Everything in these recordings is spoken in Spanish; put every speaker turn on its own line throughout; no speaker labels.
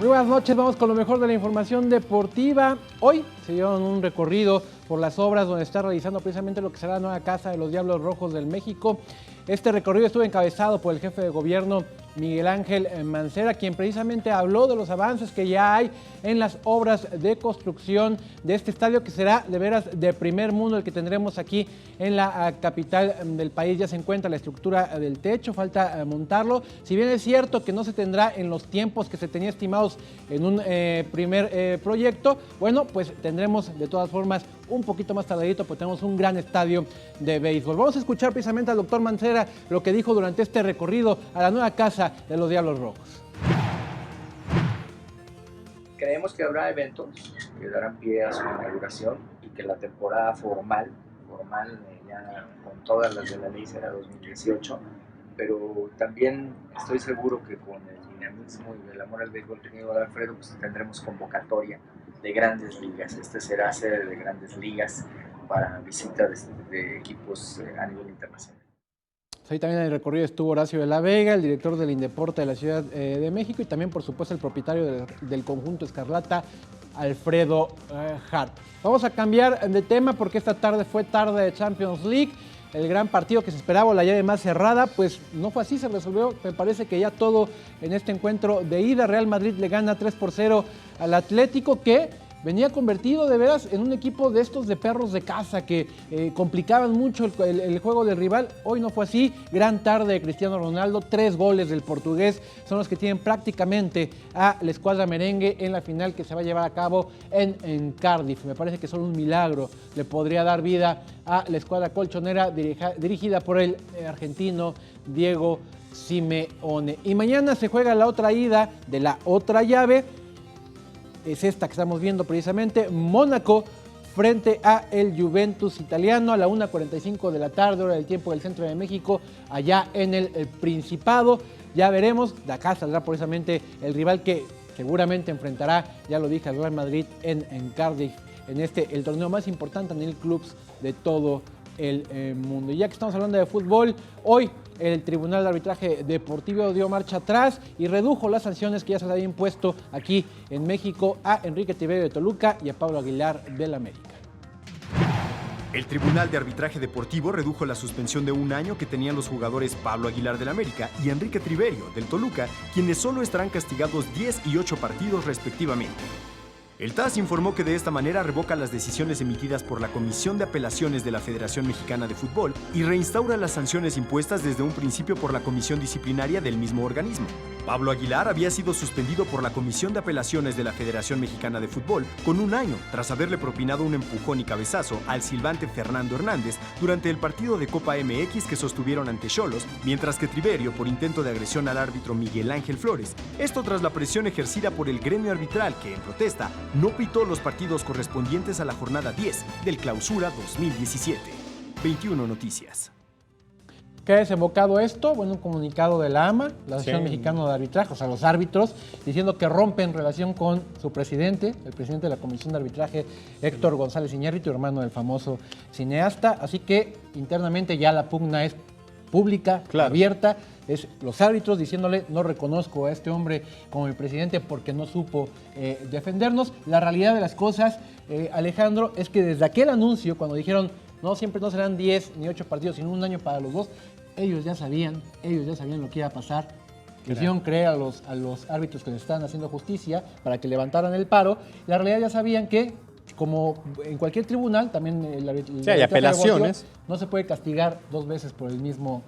Muy buenas noches, vamos con lo mejor de la información deportiva. Hoy se dieron un recorrido por las obras donde está realizando precisamente lo que será la nueva casa de los Diablos Rojos del México. Este recorrido estuvo encabezado por el jefe de gobierno Miguel Ángel Mancera, quien precisamente habló de los avances que ya hay en las obras de construcción de este estadio, que será de veras de primer mundo el que tendremos aquí en la capital del país. Ya se encuentra la estructura del techo, falta montarlo. Si bien es cierto que no se tendrá en los tiempos que se tenía estimados en un primer proyecto, bueno, pues tendremos de todas formas un poquito más tardadito, pues tenemos un gran estadio de béisbol. Vamos a escuchar precisamente al doctor Mancera lo que dijo durante este recorrido a la nueva casa de los Diablos Rojos.
Creemos que habrá eventos que darán pie a su inauguración y que la temporada formal ya con todas las de la ley será 2018, pero también estoy seguro que con el dinamismo y el amor al béisbol tenido de Alfredo, pues tendremos convocatoria de grandes ligas. Este será sede de grandes ligas para visita de equipos a nivel internacional.
Ahí también en el recorrido estuvo Horacio de la Vega, el director del Indeporte de la Ciudad de México, y también, por supuesto, el propietario del conjunto Escarlata, Alfredo Hart. Vamos a cambiar de tema porque esta tarde fue tarde de Champions League. El gran partido que se esperaba, la llave más cerrada, pues no fue así, se resolvió. Me parece que ya todo en este encuentro de ida. Real Madrid le gana 3-0 al Atlético, que venía convertido de veras en un equipo de estos de perros de casa que complicaban mucho el juego del rival. Hoy no fue así. Gran tarde de Cristiano Ronaldo, 3 goles del portugués son los que tienen prácticamente a la escuadra merengue en la final que se va a llevar a cabo en Cardiff. Me parece que solo un milagro le podría dar vida a la escuadra colchonera dirigida por el argentino Diego Simeone. Y mañana se juega la otra ida de la otra llave. Es esta que estamos viendo precisamente, Mónaco frente a el Juventus italiano a la 1:45 de la tarde, hora del tiempo del centro de México, allá en el Principado. Ya veremos, de acá saldrá precisamente el rival que seguramente enfrentará, ya lo dije, al Real Madrid en Cardiff, en el torneo más importante en el clubs de todo el mundo. Y ya que estamos hablando de fútbol, hoy el Tribunal de Arbitraje Deportivo dio marcha atrás y redujo las sanciones que ya se le habían impuesto aquí en México a Enrique Triverio de Toluca y a Pablo Aguilar del América.
El Tribunal de Arbitraje Deportivo redujo la suspensión de un año que tenían los jugadores Pablo Aguilar del América y Enrique Triverio del Toluca, quienes solo estarán castigados 10 y 8 partidos respectivamente. El TAS informó que de esta manera revoca las decisiones emitidas por la Comisión de Apelaciones de la Federación Mexicana de Fútbol y reinstaura las sanciones impuestas desde un principio por la Comisión Disciplinaria del mismo organismo. Pablo Aguilar había sido suspendido por la Comisión de Apelaciones de la Federación Mexicana de Fútbol con un año tras haberle propinado un empujón y cabezazo al silbante Fernando Hernández durante el partido de Copa MX que sostuvieron ante Xolos, mientras que Triverio por intento de agresión al árbitro Miguel Ángel Flores. Esto tras la presión ejercida por el gremio arbitral que, en protesta, no pitó los partidos correspondientes a la jornada 10 del Clausura 2017. 21 Noticias.
¿Qué ha desembocado esto? Bueno, un comunicado de la AMA, la Asociación Mexicana de Arbitraje, o sea, los árbitros, diciendo que rompen relación con su presidente, el presidente de la Comisión de Arbitraje, Héctor González Iñárritu, hermano del famoso cineasta. Así que internamente ya la pugna es pública, abierta. Es los árbitros diciéndole: no reconozco a este hombre como mi presidente porque no supo defendernos. La realidad de las cosas, Alejandro, es que desde aquel anuncio, cuando dijeron no, siempre no serán 10 ni 8 partidos, sino un año para los dos, ellos ya sabían lo que iba a pasar. Hicieron creer a los árbitros que les estaban haciendo justicia para que levantaran el paro. La realidad, ya sabían que, como en cualquier tribunal, también
hay apelaciones,
no se puede castigar 2 veces por el mismo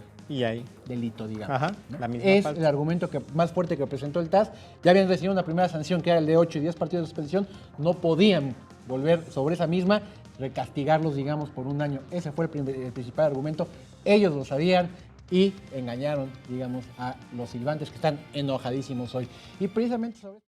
delito, digamos.
Ajá,
¿no?
la misma
es
falta.
El argumento más fuerte que presentó el TAS. Ya habían recibido una primera sanción, que era el de 8 y 10 partidos de suspensión. No podían volver sobre esa misma, recastigarlos, digamos, por un año. Ese fue el principal argumento. Ellos lo sabían y engañaron, digamos, a los silbantes, que están enojadísimos hoy. Y precisamente sobre